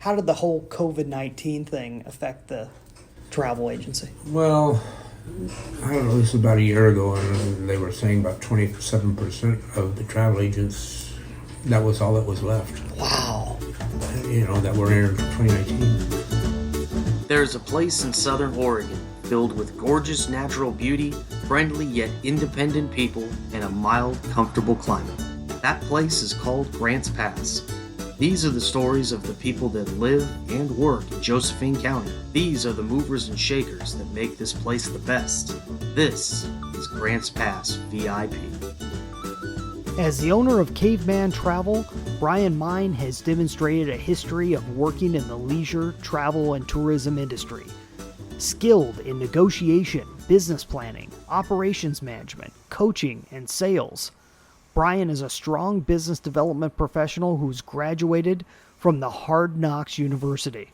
How did the whole COVID-19 thing affect the travel agency? Well, I don't know, this was about a year ago, and they were saying about 27% of the travel agents, that was all that was left. Wow. That were in 2019. There's a place in Southern Oregon filled with gorgeous natural beauty, friendly yet independent people, and a mild, comfortable climate. That place is called Grants Pass. These are the stories of the people that live and work in Josephine County. These are the movers and shakers that make this place the best. This is Grants Pass VIP. As the owner of Caveman Travel, Brian Mine has demonstrated a history of working in the leisure, travel, and tourism industry. Skilled in negotiation, business planning, operations management, coaching, and sales, Brian is a strong business development professional who's graduated from the Hard Knocks University.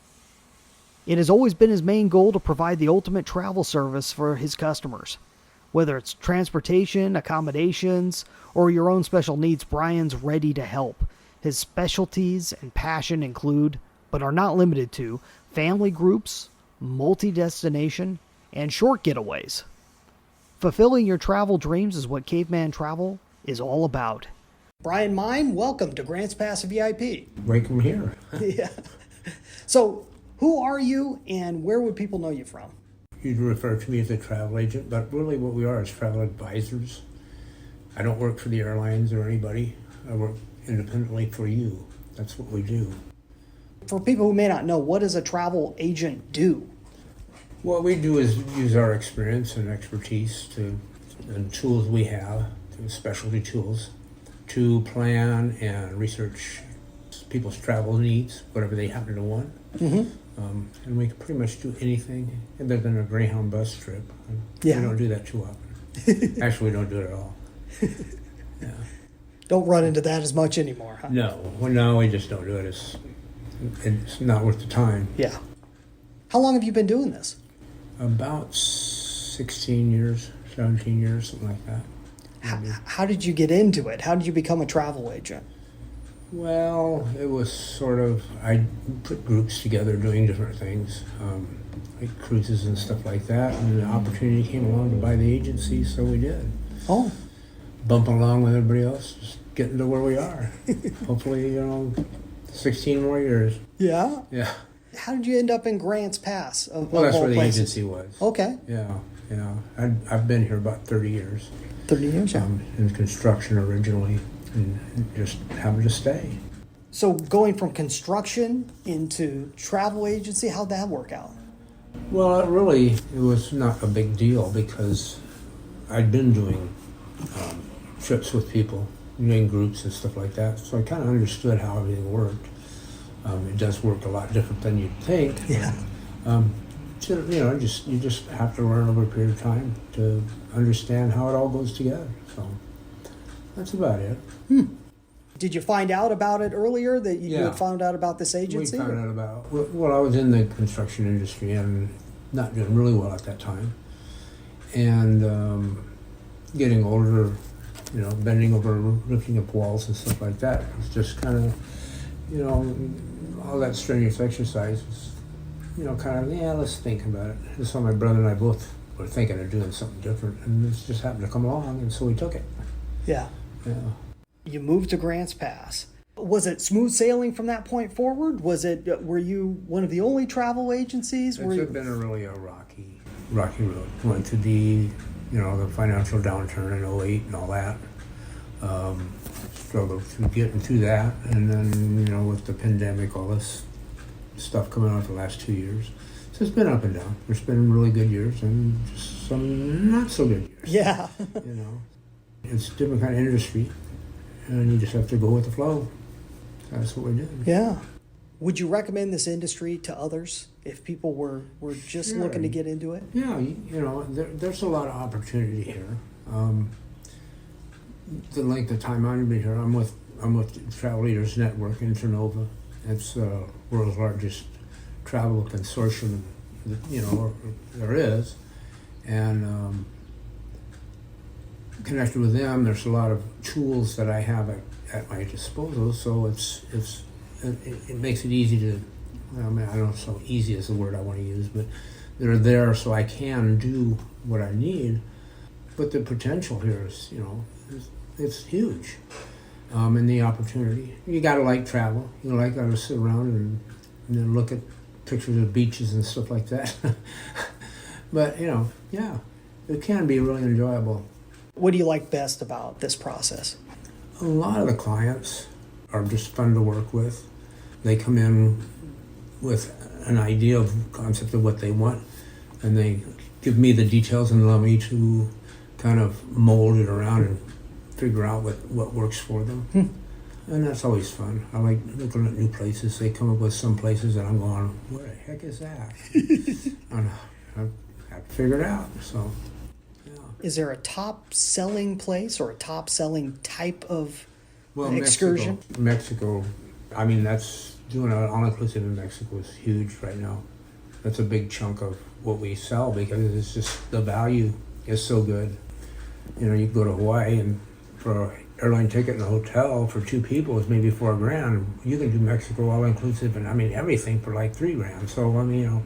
It has always been his main goal to provide the ultimate travel service for his customers. Whether it's transportation, accommodations, or your own special needs, Brian's ready to help. His specialties and passion include, but are not limited to, family groups, multi-destination, and short getaways. Fulfilling your travel dreams is what Caveman Travel is all about. Brian Mine, welcome to Grants Pass VIP. Welcome here. Yeah. So, who are you and where would people know you from? You'd refer to me as a travel agent, but really what we are is travel advisors. I don't work for the airlines or anybody. I work independently for you. That's what we do. For people who may not know, what does a travel agent do? What we do is use our experience and expertise and tools we have, specialty tools, to plan and research people's travel needs, whatever they happen to want. Mm-hmm. And we can pretty much do anything other than a Greyhound bus trip. Yeah. We don't do that too often. Actually, we don't do it at all. Yeah. Don't run into that as much anymore, huh? No, we just don't do it. It's not worth the time. Yeah. How long have you been doing this? About 16 years, 17 years, something like that. How did you get into it? How did you become a travel agent? Well, it was sort of, I put groups together doing different things, like cruises and stuff like that, and the opportunity came along to buy the agency, so we did. Oh. Bumping along with everybody else, just getting to where we are. Hopefully, 16 more years. Yeah? Yeah. How did you end up in Grants Pass? Well, that's where the agency was. Okay. Yeah. I've been here about 30 years. 30 years, yeah. In construction originally, and just happened to stay. So going from construction into travel agency, how'd that work out? Well, it was not a big deal because I'd been doing trips with people, doing groups and stuff like that, so I kind of understood how everything worked. It does work a lot different than you'd think. Yeah. So, you just have to learn over a period of time to understand how it all goes together. So that's about it. Did you find out about it earlier, that you had found out about this agency? We found out about, well, I was in the construction industry and not doing really well at that time. And getting older, bending over, lifting up walls and stuff like that. It was just kind of, all that strenuous exercise was, let's think about it. And so my brother and I both were thinking of doing something different, and this just happened to come along, and so we took it. Yeah. Yeah. You moved to Grants Pass. Was it smooth sailing from that point forward? Were you one of the only travel agencies? It's been a rocky road. Went through the financial downturn in '08 and all that. Struggled through getting through that, and then, with the pandemic, all this stuff coming out the last 2 years. So it's been up and down. There's been really good years and just some not so good years. Yeah. It's a different kind of industry, and you just have to go with the flow. That's what we did. Yeah. Would you recommend this industry to others if people were just looking to get into it? Yeah, there's a lot of opportunity here. The length of time I've been here, I'm with the Travel Leaders Network in Ternova. It's the world's largest travel consortium, there is, and connected with them. There's a lot of tools that I have at my disposal, so it makes it easy to I mean, I don't know if so easy is the word I want to use, but they're there so I can do what I need. But the potential here is, it's huge. And the opportunity. You gotta like travel. You gotta sit around and then look at pictures of beaches and stuff like that. But, yeah, it can be really enjoyable. What do you like best about this process? A lot of the clients are just fun to work with. They come in with an idea of concept of what they want, and they give me the details and allow me to kind of mold it around and figure out what works for them. And that's always fun. I like looking at new places. They come up with some places that I'm going, what the heck is that? And I have to figure it out. So, yeah. Is there a top selling place or a top selling type of excursion? Mexico, I mean, that's doing an all-inclusive in Mexico is huge right now. That's a big chunk of what we sell because it's just the value is so good. You go to Hawaii and for an airline ticket and a hotel for 2 people is maybe $4,000. You can do Mexico all-inclusive and I mean everything for like $3,000. So I mean,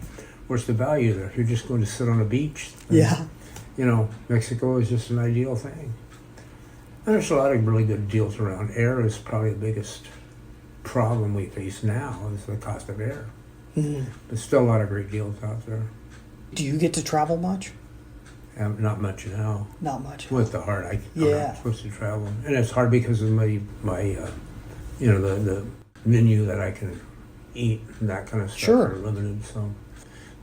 what's the value there? If you're just going to sit on a beach. Yeah. Mexico is just an ideal thing. And there's a lot of really good deals around. Air is probably the biggest problem we face now is the cost of air. Mm-hmm. But still a lot of great deals out there. Do you get to travel much? Not much now. Not much. With the heart, I'm Yeah. not supposed to travel, and it's hard because of my the menu that I can eat and that kind of stuff Sure. are limited. So,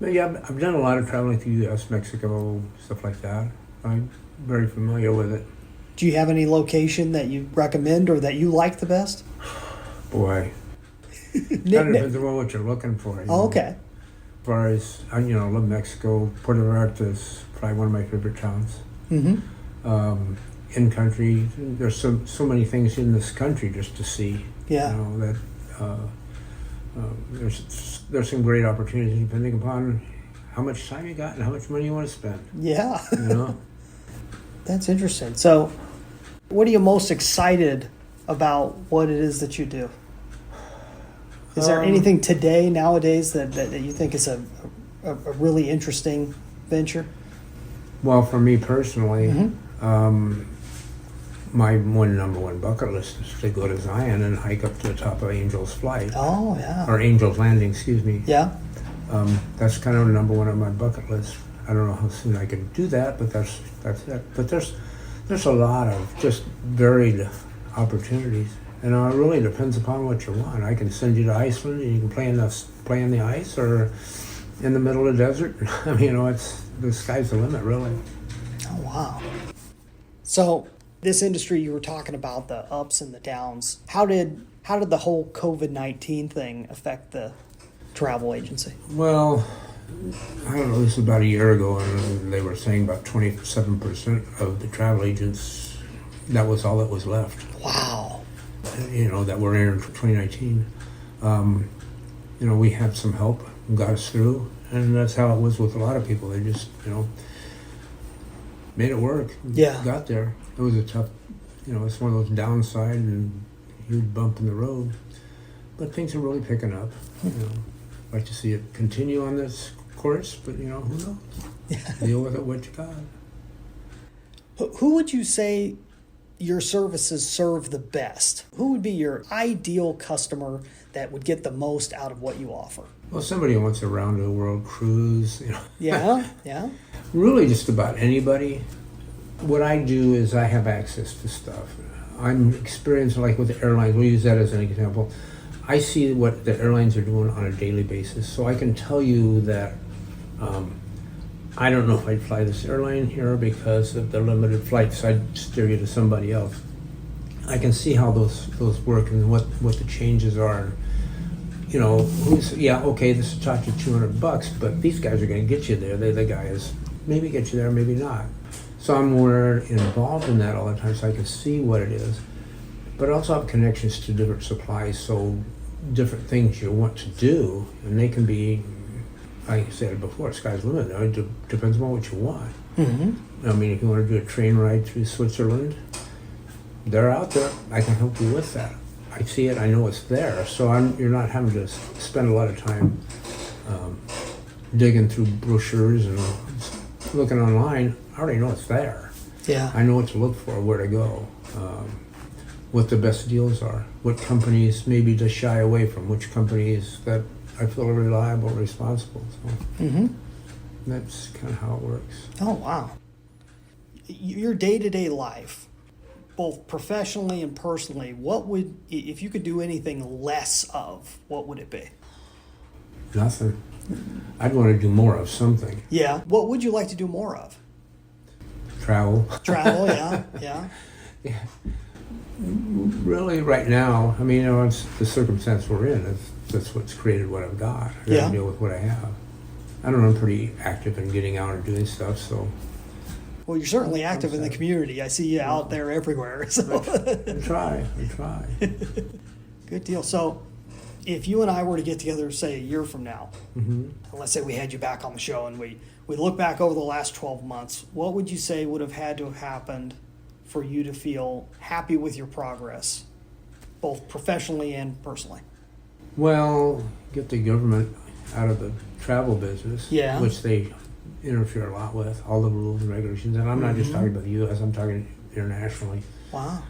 but yeah, I've done a lot of traveling to U.S., Mexico, stuff like that. I'm very familiar with it. Do you have any location that you recommend or that you like the best? Boy, kind of depends on what you're looking for. Oh, okay. As far as I love Mexico. Puerto Vallarta is probably one of my favorite towns. Mm-hmm. In country, there's so many things in this country just to see. Yeah. That there's some great opportunities depending upon how much time you got and how much money you want to spend. Yeah. You That's interesting. So, what are you most excited about what it is that you do? Is there anything today, nowadays, that you think is a really interesting venture? Well, for me personally, Mm-hmm. My number one bucket list is to go to Zion and hike up to the top of Angel's Flight. Oh, yeah. Or Angel's Landing, excuse me. Yeah. That's kind of number one on my bucket list. I don't know how soon I can do that, but that's it. But there's a lot of just varied opportunities. It really depends upon what you want. I can send you to Iceland and you can play in the ice or in the middle of the desert. I mean, it's the sky's the limit, really. Oh, wow. So, this industry you were talking about, the ups and the downs, how did the whole COVID-19 thing affect the travel agency? Well, I don't know, this was about a year ago, and they were saying about 27% of the travel agents, that was all that was left. Wow. That were in 2019. We had some help and got us through, and that's how it was with a lot of people. They just, made it work. Yeah. Got there. It was a tough, it's one of those downside and huge bump in the road. But things are really picking up. I'd like to see it continue on this course, but who knows? Yeah. Deal with it what you got. Who would you say your services serve the best? Who would be your ideal customer that would get the most out of what you offer? Well, somebody who wants a round-the-world cruise, Yeah, yeah. Really just about anybody. What I do is I have access to stuff. I'm experienced like with the airlines. We'll use that as an example. I see what the airlines are doing on a daily basis, so I can tell you that I don't know if I'd fly this airline here because of the limited flights. I'd steer you to somebody else. I can see how those work and what the changes are. This will charge you $200, but these guys are going to get you there. They're the guys. Maybe get you there, maybe not. So I'm more involved in that all the time, so I can see what it is. But I also have connections to different supplies, so different things you want to do, and they can be, like I said before, sky's the limit. It depends on what you want. Mm-hmm. I mean, if you want to do a train ride through Switzerland, they're out there. I can help you with that. I see it, I know it's there. So you're not having to spend a lot of time digging through brochures and looking online. I already know it's there. Yeah. I know what to look for, where to go, what the best deals are, what companies maybe to shy away from, which companies that I feel are reliable, responsible. So that's kind of how it works. Oh, wow. Your day-to-day life, both professionally and personally, what would, if you could do anything less of, what would it be? Nothing. I'd want to do more of something. Yeah. What would you like to do more of? Travel. Travel, yeah, yeah. Yeah. Really, right now, I mean, it's the circumstance we're in. That's what's created what I've got. I got to deal with what I have. I don't know, I'm pretty active in getting out and doing stuff, so. Well, you're certainly active in the community. I see you out there everywhere. So. I try. Good deal. So, if you and I were to get together, say, a year from now, and let's say we had you back on the show and we look back over the last 12 months, what would you say would have had to have happened for you to feel happy with your progress, both professionally and personally? Well, get the government out of the travel business, which they interfere a lot with, all the rules and regulations. And I'm not just talking about the U.S., I'm talking internationally. Wow.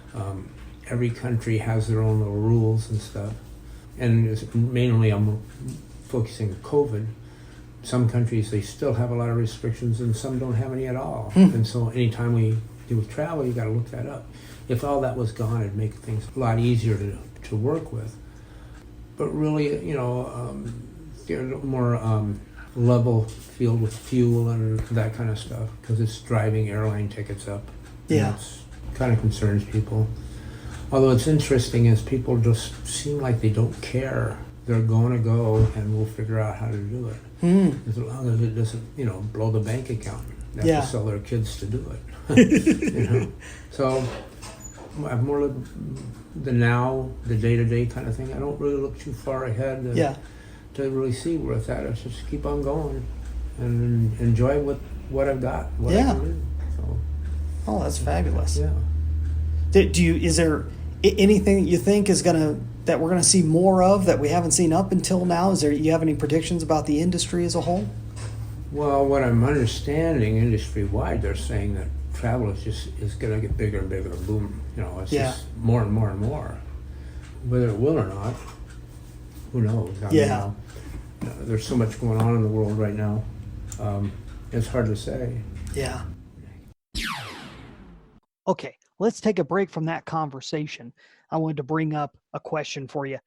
Every country has their own little rules and stuff. And mainly I'm focusing on COVID. Some countries, they still have a lot of restrictions and some don't have any at all. And so anytime we deal with travel, you got to look that up. If all that was gone, it'd make things a lot easier to work with. But really, get a little more level field with fuel and that kind of stuff, because it's driving airline tickets up. Yeah. It's kind of concerns people. Although it's interesting is people just seem like they don't care. They're going to go and we'll figure out how to do it. As long as it doesn't, blow the bank account. They have to sell their kids to do it. So I'm more like the now, the day-to-day kind of thing. I don't really look too far ahead to really see where it's at. I just keep on going and enjoy what I've got, what I can do. So, oh, that's fabulous. Yeah. Is there anything that you think that we're gonna see more of that we haven't seen up until now? You have any predictions about the industry as a whole? Well, what I'm understanding industry-wide, they're saying that travel is going to get bigger and bigger, boom. It's just more and more and more. Whether it will or not, who knows? I mean, there's so much going on in the world right now. It's hard to say. Yeah. Okay, let's take a break from that conversation. I wanted to bring up a question for you.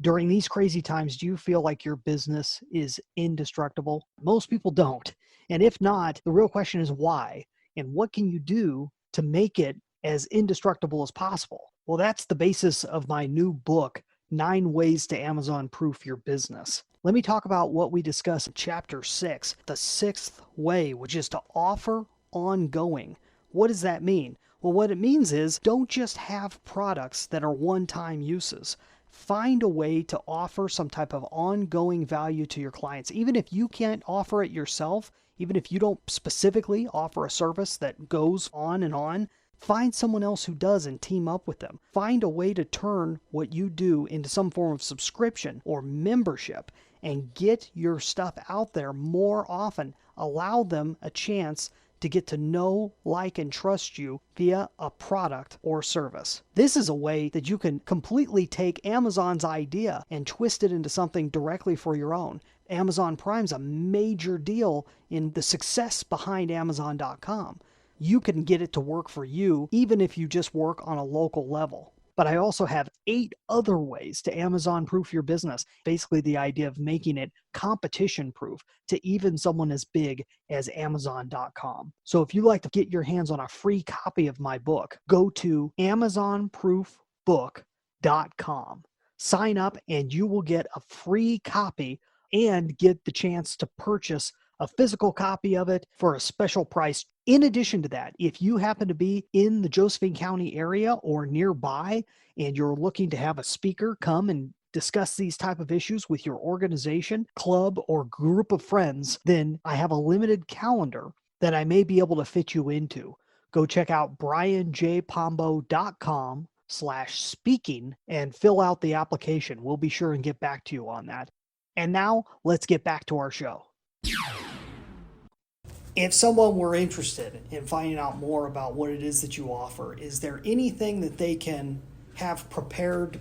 During these crazy times, do you feel like your business is indestructible? Most people don't. And if not, the real question is why? And what can you do to make it as indestructible as possible? Well, that's the basis of my new book, 9 Ways to Amazon-Proof Your Business. Let me talk about what we discuss in Chapter 6, the 6th way, which is to offer ongoing. What does that mean? Well, what it means is don't just have products that are one-time uses. Find a way to offer some type of ongoing value to your clients. Even if you can't offer it yourself, even if you don't specifically offer a service that goes on, find someone else who does and team up with them. Find a way to turn what you do into some form of subscription or membership and get your stuff out there more often. Allow them a chance to get to know, like, and trust you via a product or service. This is a way that you can completely take Amazon's idea and twist it into something directly for your own. Amazon Prime's a major deal in the success behind Amazon.com. You can get it to work for you, even if you just work on a local level. But I also have 8 other ways to Amazon-proof your business. Basically, the idea of making it competition-proof to even someone as big as Amazon.com. So if you'd like to get your hands on a free copy of my book, go to AmazonProofBook.com. Sign up and you will get a free copy and get the chance to purchase a physical copy of it for a special price. In addition to that, if you happen to be in the Josephine County area or nearby and you're looking to have a speaker come and discuss these type of issues with your organization, club, or group of friends, then I have a limited calendar that I may be able to fit you into. Go check out brianjpombo.com www.cavemantravel.net/speaking and fill out the application. We'll be sure and get back to you on that. And now let's get back to our show. If someone were interested in finding out more about what it is that you offer, is there anything that they can have prepared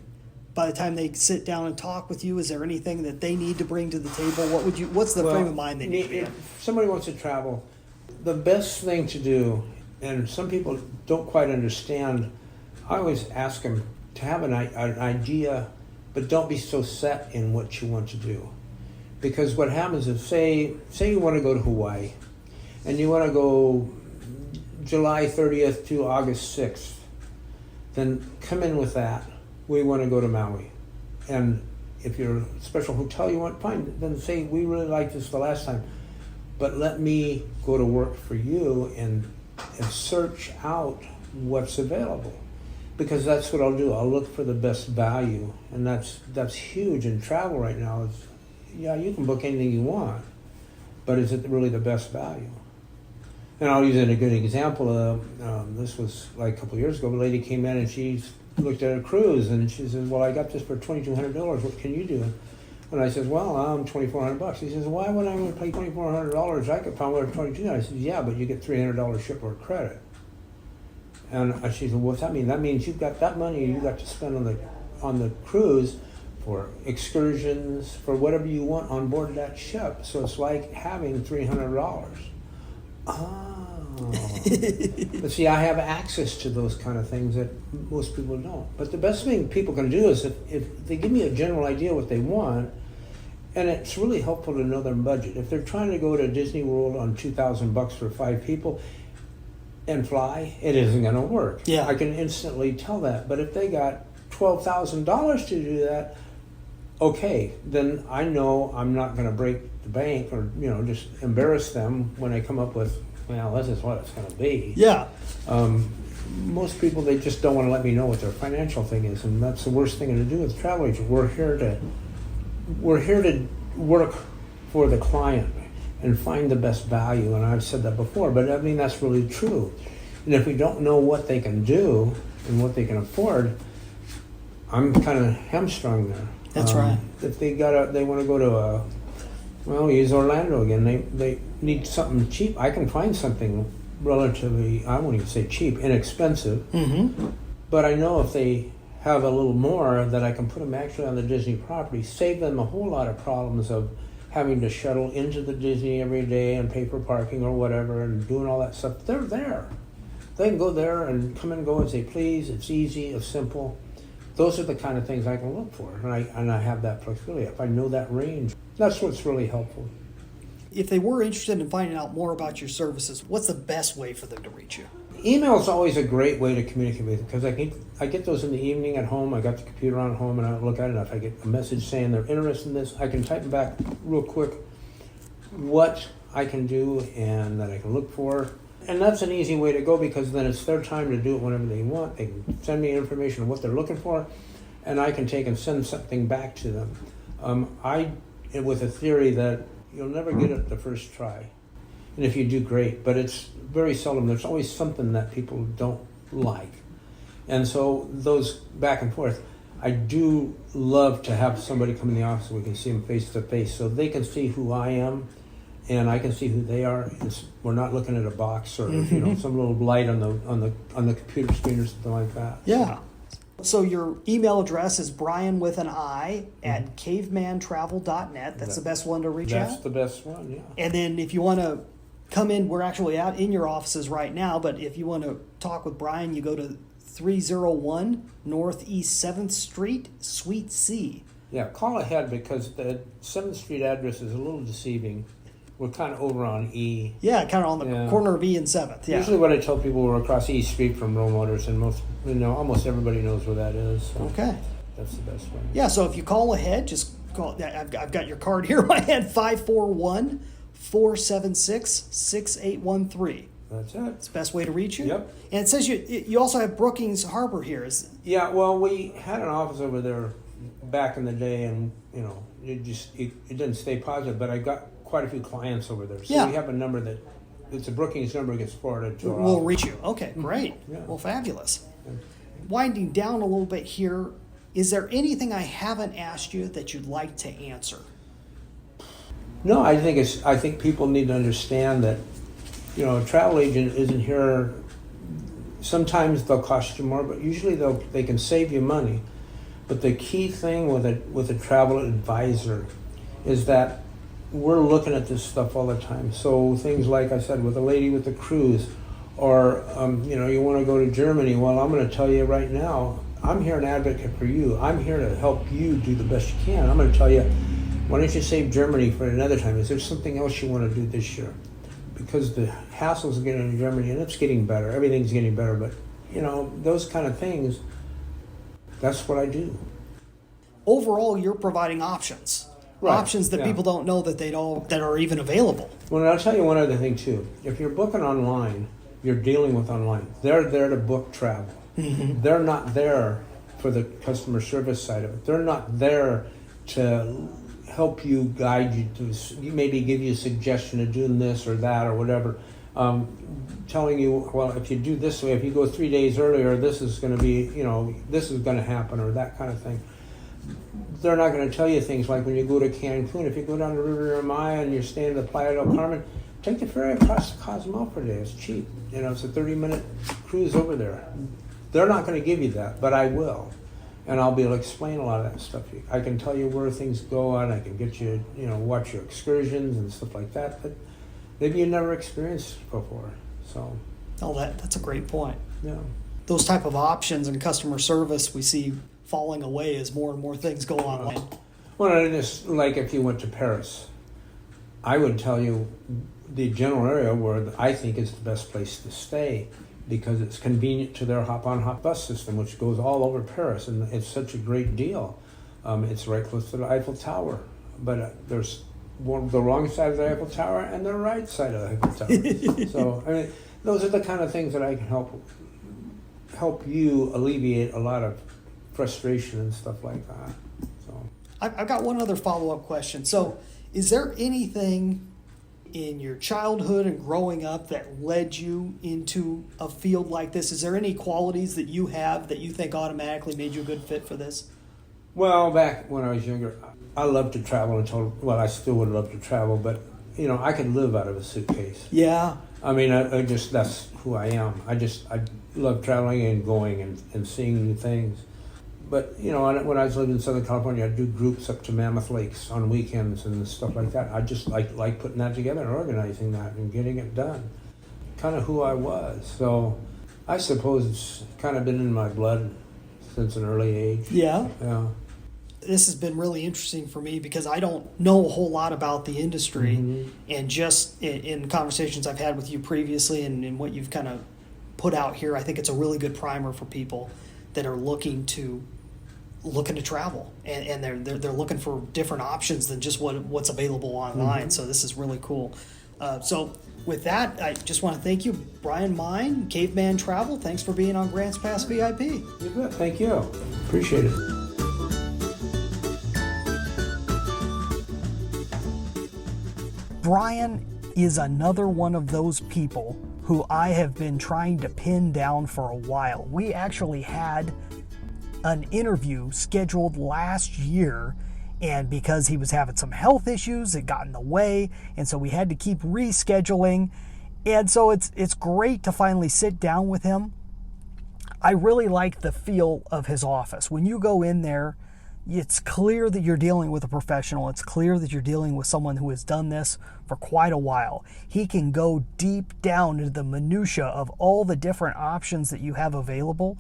by the time they sit down and talk with you? Is there anything that they need to bring to the table? What's the frame of mind they need to be in? If somebody wants to travel, the best thing to do, and some people don't quite understand, I always ask them to have an idea, but don't be so set in what you want to do. Because what happens is, say you want to go to Hawaii, and you want to go July 30th to August 6th, then come in with that. We want to go to Maui. And if you're a special hotel you want, fine, then say, we really liked this the last time, but let me go to work for you and search out what's available. Because that's what I'll do. I'll look for the best value. And that's huge in travel right now. You can book anything you want, but is it really the best value? And I'll use a good example. This was like a couple of years ago. A lady came in and she looked at a cruise and she says, well, I got this for $2,200. What can you do? And I said, well, I'm $2,400. He says, why would I want to pay $2,400? I could probably have $2,200. I said, yeah, but you get $300 shipboard credit. And she said, what's that mean? That means you've got that money you got to spend on the cruise for excursions, for whatever you want on board that ship. So it's like having $300. But see, I have access to those kind of things that most people don't. But the best thing people can do is if they give me a general idea what they want, and it's really helpful to know their budget. If they're trying to go to Disney World on $2,000 for 5 people and fly, it isn't going to work. Yeah. I can instantly tell that. But if they got $12,000 to do that, okay, then I know I'm not going to break the bank or just embarrass them when I come up with, well, this is what it's going to be. Yeah. Most people, they just don't want to let me know what their financial thing is, and that's the worst thing to do with travel agent. We're here to work for the client and find the best value, and I've said that before, but I mean that's really true. And if we don't know what they can do and what they can afford, I'm kind of hamstrung there. That's right. If they want to go to use Orlando again. They need something cheap. I can find something relatively, I won't even say cheap, inexpensive. Mm-hmm. But I know if they have a little more, that I can put them actually on the Disney property, save them a whole lot of problems of having to shuttle into the Disney every day and pay for parking or whatever and doing all that stuff. They're there. They can go there and come and go as they please. It's easy, it's simple. Those are the kind of things I can look for, and I have that flexibility. If I know that range, that's what's really helpful. If they were interested in finding out more about your services, what's the best way for them to reach you? Email is always a great way to communicate with you, because I get those in the evening at home. I got the computer on home and I look at it, and if I get a message saying they're interested in this, I can type back real quick what I can do and that I can look for. And that's an easy way to go, because then it's their time to do it whenever they want. They can send me information on what they're looking for, and I can take and send something back to them. With a theory that you'll never get it the first try. And if you do, great, but it's very seldom. There's always something that people don't like. And so those back and forth, I do love to have somebody come in the office so we can see them face to face, so they can see who I am and I can see who they are. We're not looking at a box or some little light on the computer screen or something like that. Yeah. So your email address is Brian with an I at cavemantravel.net. That's the best one to reach out? That's the best one, yeah. And then if you want to come in, we're actually out in your offices right now, but if you want to talk with Brian, you go to 301 Northeast 7th Street, Suite C. Yeah, call ahead, because the 7th Street address is a little deceiving. We're kind of over on E. Yeah, kind of on the corner of E and 7th. Yeah. Usually what I tell people, we're across E Street from Rome Motors, and almost everybody knows where that is. So okay. That's the best one. Yeah, so if you call ahead, just call. I've got your card here in my head, 541-476-6813. That's it. It's the best way to reach you? Yep. And it says you also have Brookings Harbor here. Yeah, well, we had an office over there back in the day, and it didn't stay positive, but I got quite a few clients over there. So we have a number that it's a Brookings number, gets forwarded to our We'll office. reach you. Okay, great. Yeah. Well, fabulous. Winding down a little bit here, is there anything I haven't asked you that you'd like to answer? No, I think people need to understand that, a travel agent isn't here. Sometimes they'll cost you more, but usually they can save you money. But the key thing with a travel advisor is that we're looking at this stuff all the time. So things like I said with the lady with the cruise, or you want to go to Germany. Well, I'm going to tell you right now, I'm here an advocate for you. I'm here to help you do the best you can. I'm going to tell you, why don't you save Germany for another time? Is there something else you want to do this year? Because the hassles of getting to Germany, and it's getting better. Everything's getting better, but those kind of things. That's what I do. Overall, you're providing options. Right. Options that people don't know that are even available. Well, I'll tell you one other thing too. If you're booking online, you're dealing with online. They're there to book travel. Mm-hmm. They're not there for the customer service side of it. They're not there to help you, guide you to maybe give you a suggestion of doing this or that or whatever. Telling you, well, if you do this way, if you go 3 days earlier, this is going to be, this is going to happen, or that kind of thing. They're not going to tell you things like when you go to Cancun, if you go down the Riviera Maya and you're staying at the Playa del Carmen, take the ferry across the Cozumel for a day. It's cheap. It's a 30-minute cruise over there. They're not going to give you that, but I will. And I'll be able to explain a lot of that stuff. I can tell you where things go, and I can get you, watch your excursions and stuff like that. But maybe you never experienced before. So. Oh, that's a great point. Yeah. Those type of options and customer service we see falling away as more and more things go online. Well, and just like if you went to Paris, I would tell you the general area where I think is the best place to stay because it's convenient to their hop-on, hop-bus system, which goes all over Paris, and it's such a great deal. It's right close to the Eiffel Tower, but there's the wrong side of the Eiffel Tower and the right side of the Eiffel Tower. So, I mean, those are the kind of things that I can help you alleviate a lot of frustration and stuff like that. So, I've got one other follow-up question. So, is there anything in your childhood and growing up that led you into a field like this? Is there any qualities that you have that you think automatically made you a good fit for this? Well, back when I was younger, I loved to travel I still would love to travel, but, I could live out of a suitcase. Yeah. I mean, I just, that's who I am. I love traveling and going and seeing new things. But, when I was living in Southern California, I'd do groups up to Mammoth Lakes on weekends and stuff like that. I just like putting that together and organizing that and getting it done. Kind of who I was. So I suppose it's kind of been in my blood since an early age. Yeah. Yeah. This has been really interesting for me because I don't know a whole lot about the industry. Mm-hmm. And just in conversations I've had with you previously and what you've kind of put out here, I think it's a really good primer for people that are looking to travel, and they're looking for different options than just what's available online. Mm-hmm. So this is really cool. So with that, I just want to thank you, Brian Mine, Caveman Travel. Thanks for being on Grants Pass VIP. You bet. Thank you. Appreciate it. Brian is another one of those people who I have been trying to pin down for a while. We actually had an interview scheduled last year, and because he was having some health issues, it got in the way, and so we had to keep rescheduling. And so it's great to finally sit down with him. I really like the feel of his office. When you go in there, it's clear that you're dealing with a professional. It's clear that you're dealing with someone who has done this for quite a while. He can go deep down into the minutia of all the different options that you have available.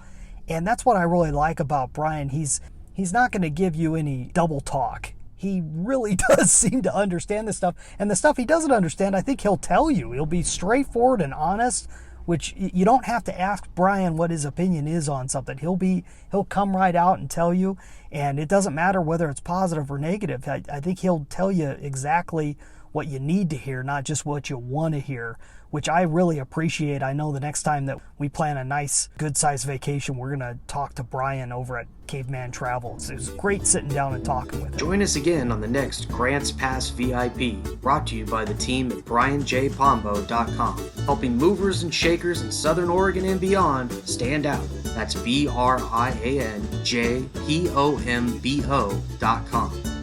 And that's what I really like about Brian. He's not going to give you any double talk. He really does seem to understand this stuff. And the stuff he doesn't understand, I think he'll tell you. He'll be straightforward and honest, which you don't have to ask Brian what his opinion is on something. He'll come right out and tell you, and it doesn't matter whether it's positive or negative. I think he'll tell you exactly what you need to hear, not just what you want to hear, which I really appreciate. I know the next time that we plan a nice, good-sized vacation, we're going to talk to Brian over at Caveman Travel. It was great sitting down and talking with him. Join us again on the next Grants Pass VIP, brought to you by the team at BrianJPombo.com, helping movers and shakers in Southern Oregon and beyond stand out. That's BrianJPombo.com.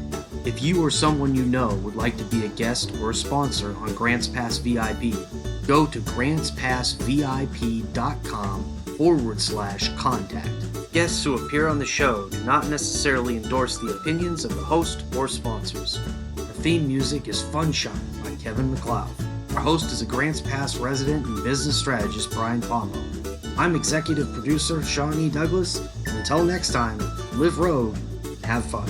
If you or someone you know would like to be a guest or a sponsor on Grants Pass VIP, go to grantspassvip.com/contact. Guests who appear on the show do not necessarily endorse the opinions of the host or sponsors. Our theme music is Funshine by Kevin MacLeod. Our host is a Grants Pass resident and business strategist, Brian Pombo. I'm executive producer Sean E. Douglas. Until next time, live road and have fun.